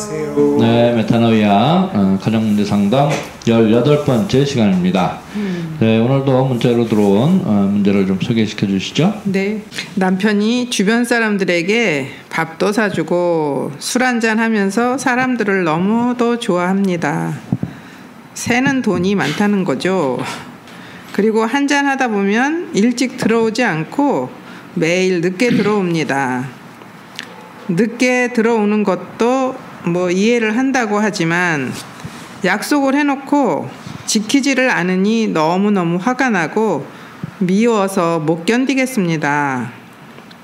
안녕하세요. 네, 메타노이아 가정문제 상담 18번째 시간입니다. 네, 오늘도 문자로 들어온 문제를 좀 소개시켜 주시죠. 네, 남편이 주변 사람들에게 밥도 사주고 술 한잔 하면서 사람들을 너무도 좋아합니다. 새는 돈이 많다는 거죠. 그리고 한잔 하다 보면 일찍 들어오지 않고 매일 늦게 들어옵니다. 늦게 들어오는 것도 뭐 이해를 한다고 하지만 약속을 해놓고 지키지를 않으니 너무너무 화가 나고 미워서 못 견디겠습니다.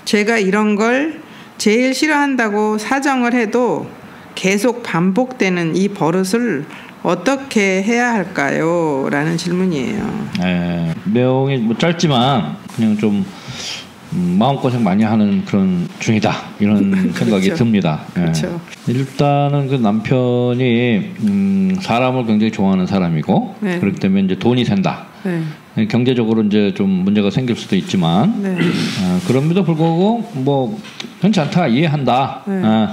제가 이런 걸 제일 싫어한다고 사정을 해도 계속 반복되는 이 버릇을 어떻게 해야 할까요? 라는 질문이에요. 네, 내용이 뭐 짧지만 그냥 좀 마음고생 많이 하는 그런 중이다 이런 그렇죠. 생각이 듭니다. 그렇죠. 일단은 그 남편이 사람을 굉장히 좋아하는 사람이고 네. 그렇기 때문에 이제 돈이 샌다. 네. 경제적으로 이제 좀 문제가 생길 수도 있지만 네. 그럼에도 불구하고 뭐 괜찮다 이해한다. 네.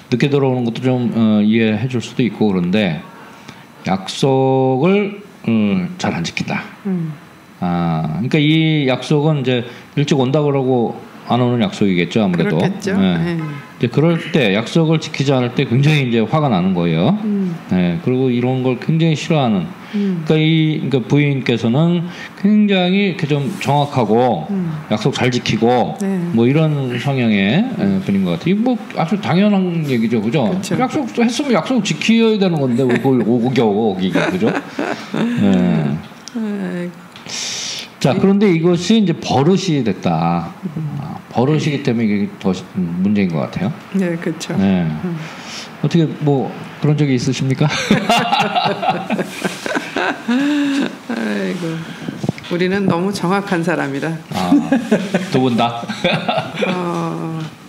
늦게 들어오는 것도 좀 이해해줄 수도 있고 그런데 약속을 잘 안 지킨다. 그러니까 이 약속은 이제 일찍 온다 그러고 안 오는 약속이겠죠 아무래도. 그렇겠죠. 네. 네. 근데 그럴 때 약속을 지키지 않을 때 굉장히 이제 화가 나는 거예요. 네. 그리고 이런 걸 굉장히 싫어하는. 그러니까 부인께서는 굉장히 이렇게 좀 정확하고 약속 잘 지키고 네. 뭐 이런 성향의 분인 것 같아요. 뭐 아주 당연한 얘기죠, 그죠? 그렇죠. 약속 했으면 약속 지켜야 되는 건데 왜 그걸 오고 그죠? 네. 자, 그런데 이것이 이제 버릇이 됐다. 버릇이기 때문에 이게 더 문제인 것 같아요. 네, 그렇죠. 네. 어떻게 뭐 그런 적이 있으십니까? 아이고, 우리는 너무 정확한 사람이라. 두 분 다.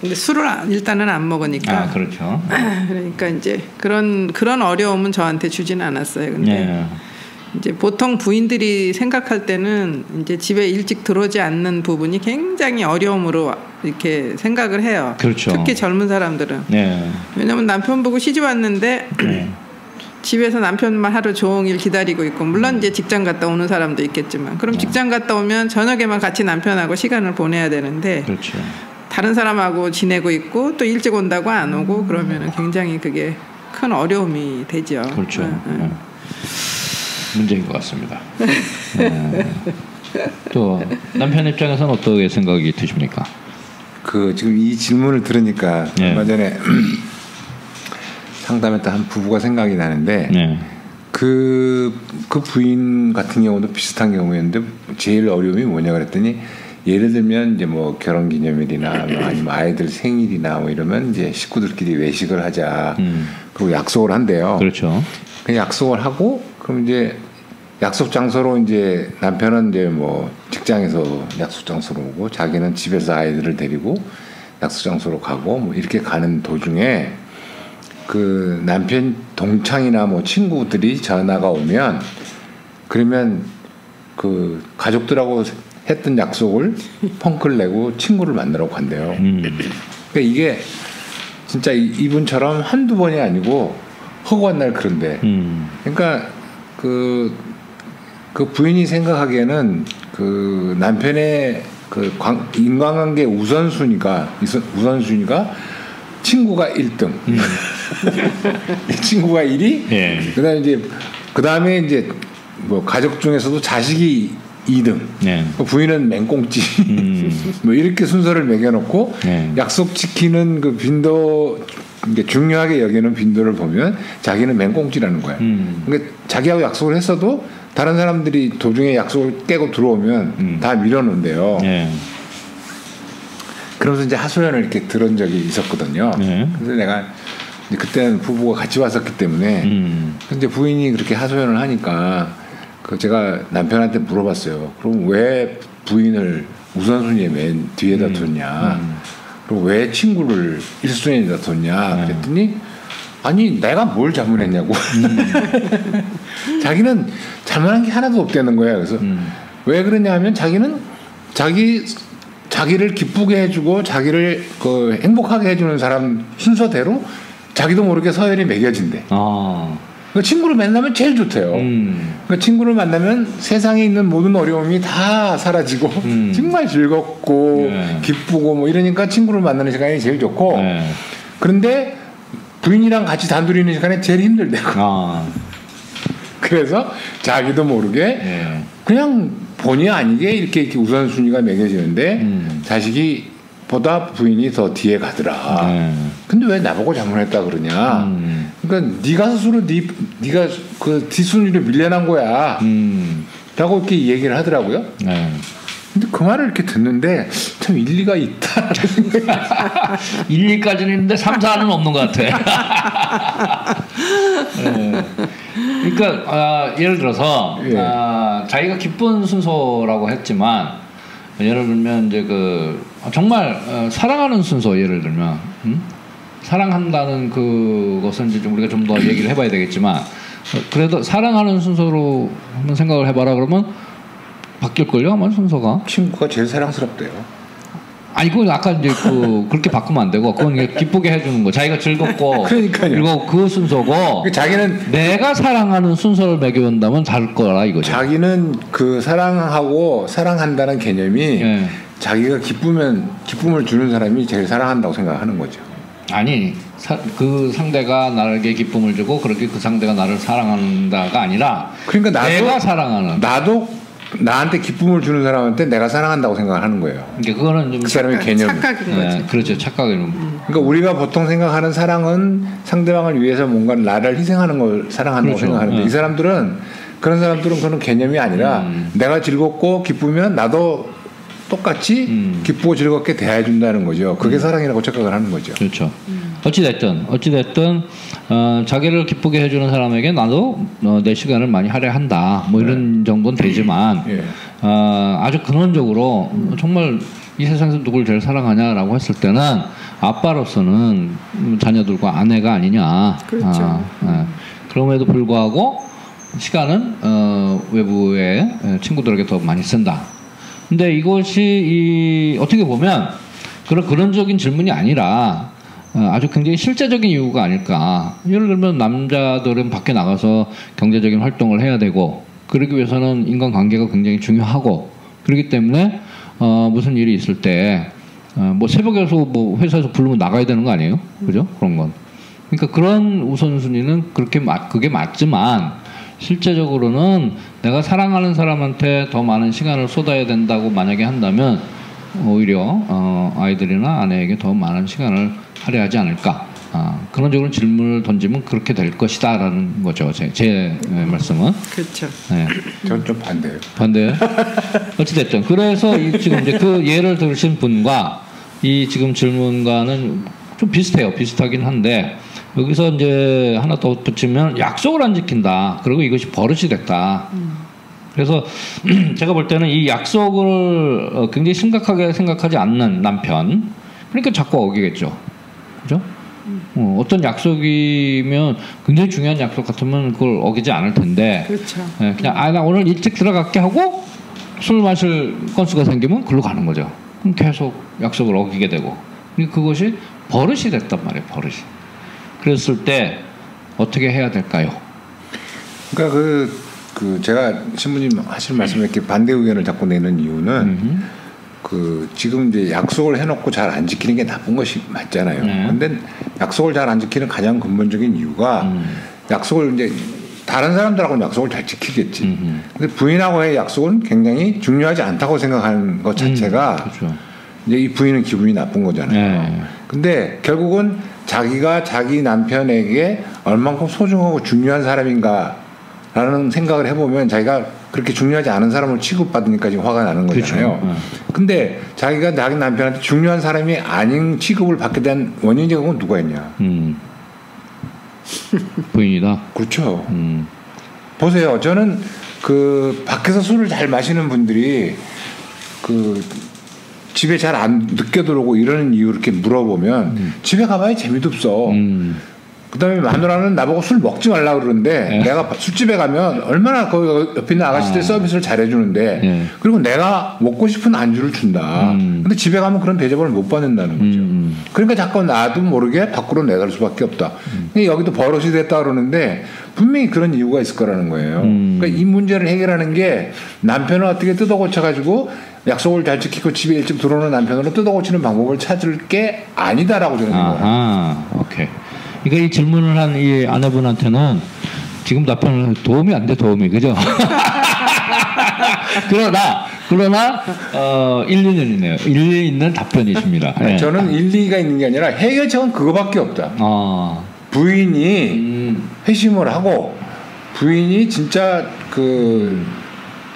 근데 술을 일단은 안 먹으니까. 그렇죠. 그러니까 이제 그런 어려움은 저한테 주지는 않았어요. 근데. 네. 이제 보통 부인들이 생각할 때는 이제 집에 일찍 들어오지 않는 부분이 굉장히 어려움으로 이렇게 생각을 해요. 그렇죠. 특히 젊은 사람들은. 네. 왜냐면 남편 보고 시집 왔는데 집에서 남편만 하루 종일 기다리고 있고 물론 이제 직장 갔다 오는 사람도 있겠지만 그럼 직장 갔다 오면 저녁에만 같이 남편하고 시간을 보내야 되는데 그렇죠. 다른 사람하고 지내고 있고 또 일찍 온다고 안 오고 그러면은 굉장히 그게 큰 어려움이 되죠. 그렇죠. 네. 문제인 것 같습니다. 또 남편 입장에서는 어떻게 생각이 드십니까? 지금 이 질문을 들으니까 얼마 전에 상담했던 한 부부가 생각이 나는데 그 부인 같은 경우도 비슷한 경우였는데 제일 어려움이 뭐냐 그랬더니 예를 들면 이제 뭐 결혼기념일이나 뭐 아니면 아이들 생일이나 뭐 이러면 이제 식구들끼리 외식을 하자 그리고 약속을 한대요. 그렇죠. 그 약속을 하고 그럼 이제 약속 장소로 이제 남편은 이제 뭐 직장에서 약속 장소로 오고 자기는 집에서 아이들을 데리고 약속 장소로 가고 뭐 이렇게 가는 도중에 그 남편 동창이나 뭐 친구들이 전화가 오면 그러면 그 가족들하고 했던 약속을 펑크를 내고 친구를 만나러 간대요. 그러니까 이게 진짜 이분처럼 한두 번이 아니고 허구한 날 그런데 그러니까 그 부인이 생각하기에는 그 남편의 그 인간관계 우선순위가 친구가 1등, 친구가 1위, 그다음에 이제 뭐 가족 중에서도 자식이 2등, 부인은 맹꽁지, 뭐 이렇게 순서를 매겨놓고 약속 지키는 그 빈도. 중요하게 여기는 빈도를 보면 자기는 맹꽁지라는 거야. 그러니까 자기하고 약속을 했어도 다른 사람들이 도중에 약속을 깨고 들어오면 다 밀어놓는데요. 그러면서 이제 하소연을 이렇게 들은 적이 있었거든요. 그래서 내가 그때는 부부가 같이 왔었기 때문에 근데 부인이 그렇게 하소연을 하니까 제가 남편한테 물어봤어요. 그럼 왜 부인을 우선순위에 맨 뒤에다 뒀냐? 그리고 왜 친구를 1순위에다 뒀냐 그랬더니 아니 내가 뭘 잘못했냐고 자기는 잘못한 게 하나도 없다는 거야. 그래서 왜 그러냐 하면 자기는 자기를 기쁘게 해주고 자기를 행복하게 해주는 사람 순서대로 자기도 모르게 서열이 매겨진대. 아. 그러니까 친구를 만나면 제일 좋대요. 그러니까 친구를 만나면 세상에 있는 모든 어려움이 다 사라지고 정말 즐겁고 네. 기쁘고 뭐 이러니까 친구를 만나는 시간이 제일 좋고 네. 그런데 부인이랑 같이 단둘이 있는 시간에 제일 힘들대요. 아. 그래서 자기도 모르게 네. 그냥 본의 아니게 이렇게 우선순위가 매겨지는데 자식이 보다 부인이 더 뒤에 가더라. 네. 근데 왜 나보고 잘못했다 그러냐? 그러니까 네가 스스로 네가 그 뒷순위로 밀려난 거야. 라고 이렇게 얘기를 하더라고요. 네. 근데 그 말을 이렇게 듣는데 참 일리가 있다. 1, 2까지는 있는데 3, 4는 없는 것 같아. 네. 그러니까 예를 들어서 예. 자기가 기쁜 순서라고 했지만 예를 들면 이제 정말 사랑하는 순서 예를 들면 사랑한다는 그것은 이제 좀 우리가 좀 더 얘기를 해봐야 되겠지만 그래도 사랑하는 순서로 한번 생각을 해봐라 그러면 바뀔걸요 아마 순서가. 친구가 제일 사랑스럽대요. 아니 그건 아까 이제 그렇게 바꾸면 안 되고 그건 기쁘게 해주는 거 자기가 즐겁고 그러니까요. 그리고 그 순서고 자기는 내가 사랑하는 순서를 매겨본다면 다를 거라 이거죠. 자기는 그 사랑하고 사랑한다는 개념이 예. 자기가 기쁨을 주는 사람이 제일 사랑한다고 생각하는 거죠. 아니 그 상대가 나에게 기쁨을 주고 그렇게 그 상대가 나를 사랑한다가 아니라 그러니까 내가 사랑하는 나도 나한테 기쁨을 주는 사람한테 내가 사랑한다고 생각을 하는 거예요. 그러니까 그거는 좀 그 사람의 개념. 착각인 거지. 네, 그렇죠. 착각이는. 그러니까 우리가 보통 생각하는 사랑은 상대방을 위해서 뭔가 나를 희생하는 걸 사랑한다고 그렇죠. 생각하는데 네. 이 사람들은 그런 개념이 아니라 내가 즐겁고 기쁘면 나도 똑같이 기쁘고 즐겁게 대해준다는 거죠. 그게 사랑이라고 착각을 하는 거죠. 그렇죠. 어찌됐든 자기를 기쁘게 해주는 사람에게 나도 내 시간을 많이 할애한다. 뭐 이런 정도는 되지만 예. 아주 근원적으로 정말 이 세상에서 누굴 제일 사랑하냐라고 했을 때는 아빠로서는 자녀들과 아내가 아니냐. 그렇죠. 그럼에도 불구하고 시간은 외부의 친구들에게 더 많이 쓴다. 근데 이것이 어떻게 보면 그런 근원적인 질문이 아니라 아주 굉장히 실제적인 이유가 아닐까. 예를 들면 남자들은 밖에 나가서 경제적인 활동을 해야 되고 그러기 위해서는 인간관계가 굉장히 중요하고 그렇기 때문에 무슨 일이 있을 때 뭐 새벽에서 뭐 회사에서 부르면 나가야 되는 거 아니에요? 그죠? 그런 건. 그러니까 그런 우선순위는 그게 맞지만 실제적으로는 내가 사랑하는 사람한테 더 많은 시간을 쏟아야 된다고 만약에 한다면 오히려 아이들이나 아내에게 더 많은 시간을 할애하지 않을까. 근원적으로 질문을 던지면 그렇게 될 것이다라는 거죠. 제 말씀은. 그렇죠. 네. 저는 좀 반대예요. 반대. 어찌됐든 그래서 지금 이제 그 예를 들으신 분과 이 지금 질문과는 좀 비슷해요. 비슷하긴 한데 여기서 이제 하나 더 붙이면 약속을 안 지킨다. 그리고 이것이 버릇이 됐다. 그래서 제가 볼 때는 이 약속을 굉장히 심각하게 생각하지 않는 남편. 그러니까 자꾸 어기겠죠. 그죠? 어떤 약속이면 굉장히 중요한 약속 같으면 그걸 어기지 않을 텐데. 그렇죠. 그냥 나 오늘 일찍 들어갈게 하고 술 마실 건수가 생기면 글로 가는 거죠. 그럼 계속 약속을 어기게 되고. 그것이 버릇이 됐단 말이에요. 버릇이. 그랬을 때 어떻게 해야 될까요? 그러니까 제가 신부님 하실 말씀에 이렇게 반대 의견을 자꾸 내는 이유는 지금 이제 약속을 해놓고 잘 안 지키는 게 나쁜 것이 맞잖아요. 근데 약속을 잘 안 지키는 가장 근본적인 이유가 약속을 이제 다른 사람들하고는 약속을 잘 지키겠지. 근데 부인하고의 약속은 굉장히 중요하지 않다고 생각하는 것 자체가 그렇죠. 이제 이 부인은 기분이 나쁜 거잖아요. 근데 결국은 자기가 자기 남편에게 얼만큼 소중하고 중요한 사람인가라는 생각을 해보면 자기가 그렇게 중요하지 않은 사람을 취급받으니까 지금 화가 나는 거잖아요. 그렇죠. 근데 자기가 자기 남편한테 중요한 사람이 아닌 취급을 받게 된 원인이 그건 누가 있냐? 부인이다. 그렇죠. 보세요. 저는 밖에서 술을 잘 마시는 분들이 집에 잘 안 늦게 들어오고 이러는 이유 이렇게 물어보면 집에 가봐야 재미도 없어. 그다음에 마누라는 나보고 술 먹지 말라 그러는데 내가 술집에 가면 얼마나 거기 옆에 있는 아가씨들 서비스를 잘해주는데 그리고 내가 먹고 싶은 안주를 준다. 근데 집에 가면 그런 대접을 못 받는다는 거죠. 그러니까 자꾸 나도 모르게 밖으로 내달 수밖에 없다. 여기도 버릇이 됐다 그러는데 분명히 그런 이유가 있을 거라는 거예요. 그러니까 이 문제를 해결하는 게 남편을 어떻게 뜯어고쳐가지고 약속을 잘 지키고 집에 일찍 들어오는 남편으로 뜯어고치는 방법을 찾을 게 아니다라고 저는 생각합니다. 오케이. 그러니까 이 질문을 한 이 아내분한테는 지금 답변은 도움이 안 돼, 그죠? 그러나 일리는 있네요. 일리 있는 답변이십니다. 네. 저는 일리가 있는 게 아니라 해결책은 그거밖에 없다. 부인이 회심을 하고 부인이 진짜 그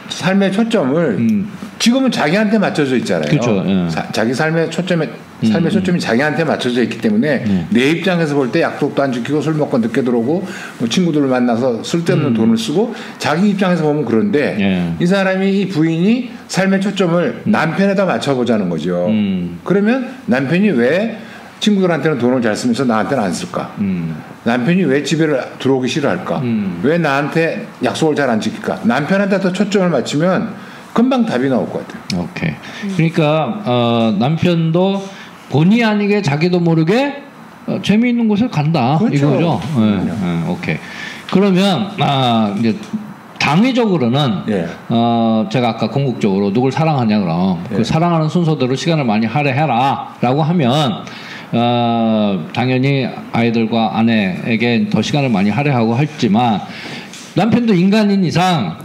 삶의 초점을 지금은 자기한테 맞춰져 있잖아요. 그렇죠. 예. 자기 삶의 초점이 자기한테 맞춰져 있기 때문에 내 입장에서 볼 때 약속도 안 지키고 술 먹고 늦게 들어오고 뭐 친구들을 만나서 쓸데없는 돈을 쓰고 자기 입장에서 보면 그런데 이 사람이 이 부인이 삶의 초점을 남편에다 맞춰보자는 거죠. 그러면 남편이 왜 친구들한테는 돈을 잘 쓰면서 나한테는 안 쓸까? 남편이 왜 집에 들어오기 싫어할까? 왜 나한테 약속을 잘 안 지킬까? 남편한테 더 초점을 맞추면 금방 답이 나올 것 같아요. 오케이. 그러니까 남편도 본의 아니게 자기도 모르게 재미있는 곳에 간다. 그렇죠. 이거죠. 오케이. 그러면 이제 당위적으로는 제가 아까 궁극적으로 누굴 사랑하냐 그럼 그 사랑하는 순서대로 시간을 많이 할애해라라고 하면 당연히 아이들과 아내에게 더 시간을 많이 할애하고 했지만 남편도 인간인 이상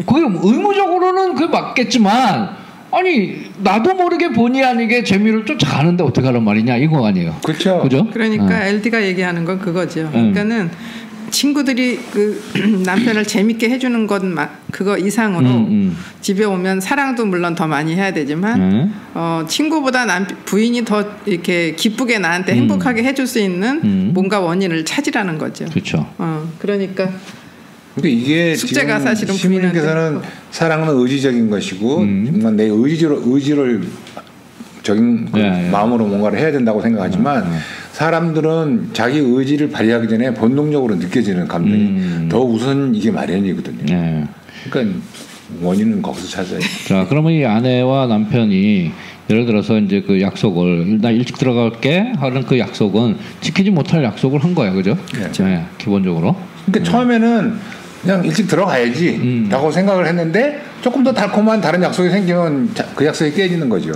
그게 의무적으로는 그게 맞겠지만 아니 나도 모르게 본의 아니게 재미를 쫓아가는데 어떻게 하란 말이냐 이거 아니에요. 그렇죠. 그죠? 그러니까 LD가 얘기하는 건 그거죠. 그러니까는 친구들이 그 남편을 재밌게 해주는 것 그거 이상으로 집에 오면 사랑도 물론 더 많이 해야 되지만 친구보다 부인이 더 이렇게 기쁘게 나한테 행복하게 해줄 수 있는 뭔가 원인을 찾으라는 거죠. 그렇죠. 그러니까. 근데 이게 숙제가 지금 사실은 시민께서는 사랑은 의지적인 것이고 정말 내 의지를 적인 마음으로 뭔가를 해야 된다고 생각하지만 사람들은 자기 의지를 발휘하기 전에 본능적으로 느껴지는 감정이 더 우선 이게 마련이거든요. 그러니까 원인은 거기서 찾아야죠. 자, 그러면 이 아내와 남편이 예를 들어서 이제 그 약속을 나 일찍 들어갈게 하는 그 약속은 지키지 못할 약속을 한 거야, 그죠? 네, 기본적으로. 그러니까 처음에는 그냥 일찍 들어가야지 라고 생각을 했는데 조금 더 달콤한 다른 약속이 생기면 그 약속이 깨지는 거죠.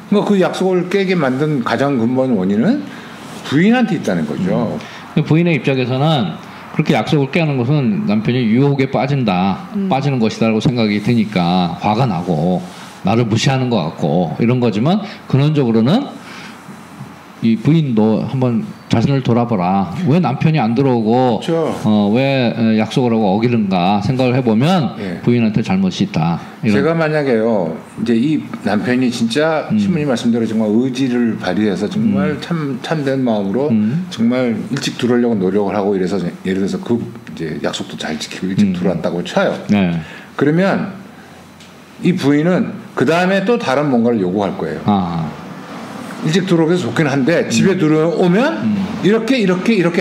뭐 그 약속을 깨게 만든 가장 근본 원인은 부인한테 있다는 거죠. 부인의 입장에서는 그렇게 약속을 깨는 것은 남편이 유혹에 빠지는 것이다라고 생각이 드니까 화가 나고 나를 무시하는 것 같고 이런 거지만 근원적으로는 이 부인도 한번 자신을 돌아보라. 왜 남편이 안 들어오고 그렇죠. 왜 약속을 하고 어기는가 생각을 해보면 부인한테 잘못이 있다. 제가 만약에요 이제 이 남편이 진짜 신부님 말씀대로 정말 의지를 발휘해서 정말 참된 마음으로 정말 일찍 들어오려고 노력을 하고 이래서 예를 들어서 그 이제 약속도 잘 지키고 일찍 들어왔다고 쳐요. 그러면 이 부인은 그 다음에 또 다른 뭔가를 요구할 거예요. 일찍 들어오기 좋긴 한데 집에 들어오면 이렇게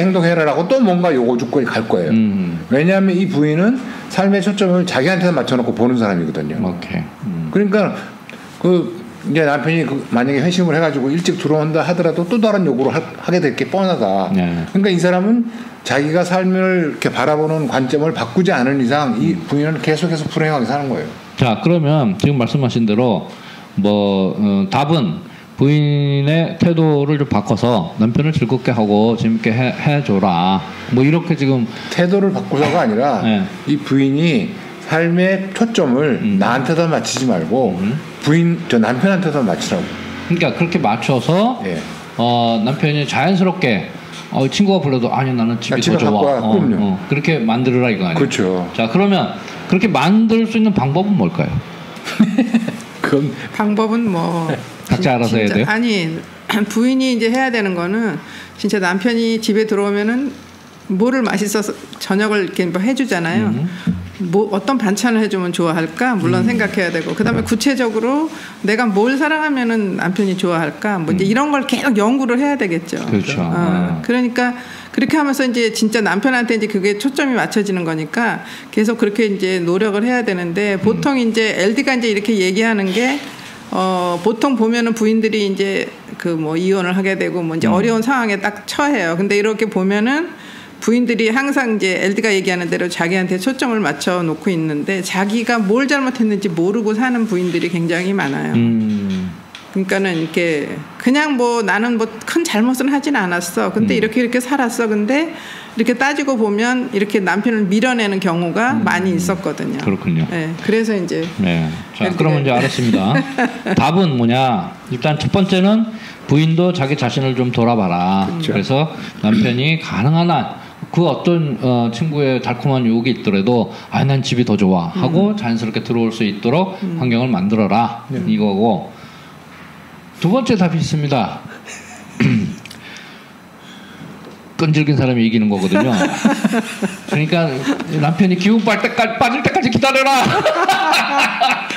행동해라라고 또 뭔가 요구 주고 갈 거예요. 왜냐하면 이 부인은 삶의 초점을 자기한테 맞춰놓고 보는 사람이거든요. 그러니까 그 이제 남편이 만약에 회심을 해가지고 일찍 들어온다 하더라도 또 다른 요구를 하게 될 게 뻔하다. 그러니까 이 사람은 자기가 삶을 이렇게 바라보는 관점을 바꾸지 않은 이상 이 부인은 계속해서 불행하게 사는 거예요. 자, 그러면 지금 말씀하신 대로 답은 부인의 태도를 좀 바꿔서 남편을 즐겁게 하고 재밌게 해줘라. 뭐 이렇게 지금 태도를 바꾸자가 아니라 이 부인이 삶의 초점을 나한테다 맞추지 말고 남편한테다 맞추라고. 그러니까 그렇게 맞춰서 남편이 자연스럽게 친구가 불러도 아니 나는 집이 더 좋아. 그렇게 만들어라 이거 아니에요? 그렇죠. 자, 그러면 그렇게 만들 수 있는 방법은 뭘까요? 방법은 뭐 각자 알아서 해야 돼요? 아니 부인이 이제 해야 되는 거는 진짜 남편이 집에 들어오면은 뭐를 맛있어서 저녁을 이렇게 뭐 해주잖아요. 뭐 어떤 반찬을 해주면 좋아할까 물론 생각해야 되고 그다음에 구체적으로 내가 뭘 사랑하면은 남편이 좋아할까 뭐 이제 이런 걸 계속 연구를 해야 되겠죠. 그렇죠. 그러니까 그렇게 하면서 이제 진짜 남편한테 이제 그게 초점이 맞춰지는 거니까 계속 그렇게 이제 노력을 해야 되는데 보통 이제 LD가 이제 이렇게 얘기하는 게 보통 보면은 부인들이 이제 그 뭐 이혼을 하게 되고 뭐 이제 어려운 상황에 딱 처해요. 근데 이렇게 보면은 부인들이 항상 이제 엘드가 얘기하는 대로 자기한테 초점을 맞춰 놓고 있는데 자기가 뭘 잘못했는지 모르고 사는 부인들이 굉장히 많아요. 그러니까는 이렇게 그냥 뭐 나는 뭐 큰 잘못은 하진 않았어. 근데 이렇게 살았어. 근데 이렇게 따지고 보면 이렇게 남편을 밀어내는 경우가 많이 있었거든요. 그렇군요. 네, 그래서 이제 네. 자, 그러면 이제 알았습니다. 답은 뭐냐? 일단 첫 번째는 부인도 자기 자신을 좀 돌아봐라. 그렇죠. 그래서 남편이 가능한 한 그 어떤 친구의 달콤한 유혹이 있더라도 난 집이 더 좋아 하고 자연스럽게 들어올 수 있도록 환경을 만들어라. 이거고 두 번째 답이 있습니다. 끈질긴 사람이 이기는 거거든요. 그러니까 남편이 기운 빠질 때까지 기다려라.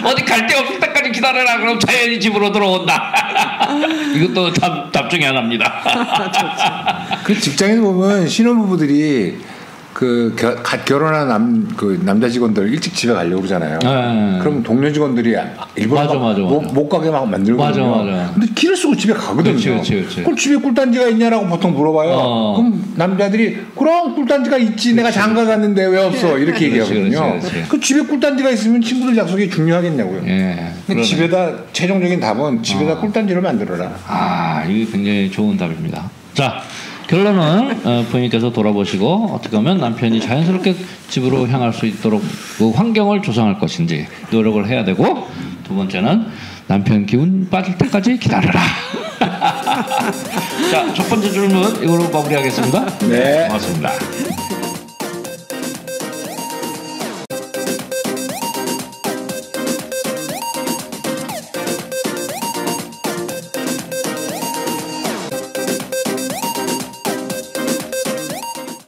어디 갈 데 없을 때까지 기다려라. 그럼 자연히 집으로 들어온다. 이것도 답 중에 하나입니다. 그 직장에 보면 신혼부부들이 갓 결혼한 남자 직원들 일찍 집에 가려고 그러잖아요. 네. 그럼 동료 직원들이 일부러 못 가게 막 만들거든요. 맞아. 근데 길을 쓰고 집에 가거든요. 그렇지. 그럼 집에 꿀단지가 있냐라고 보통 물어봐요. 그럼 남자들이 그럼 꿀단지가 있지. 내가 장가 갔는데 왜 없어? 이렇게 얘기하거든요. 그렇지. 그 집에 꿀단지가 있으면 친구들 약속이 중요하겠냐고요. 예. 집에다 최종적인 답은 집에다 꿀단지를 만들어라. 이게 굉장히 좋은 답입니다. 자. 결론은 부인께서 돌아보시고 어떻게 하면 남편이 자연스럽게 집으로 향할 수 있도록 그 환경을 조성할 것인지 노력을 해야 되고, 두 번째는 남편 기운 빠질 때까지 기다려라. 자, 첫 번째 질문 이걸로 마무리하겠습니다. 네. 고맙습니다.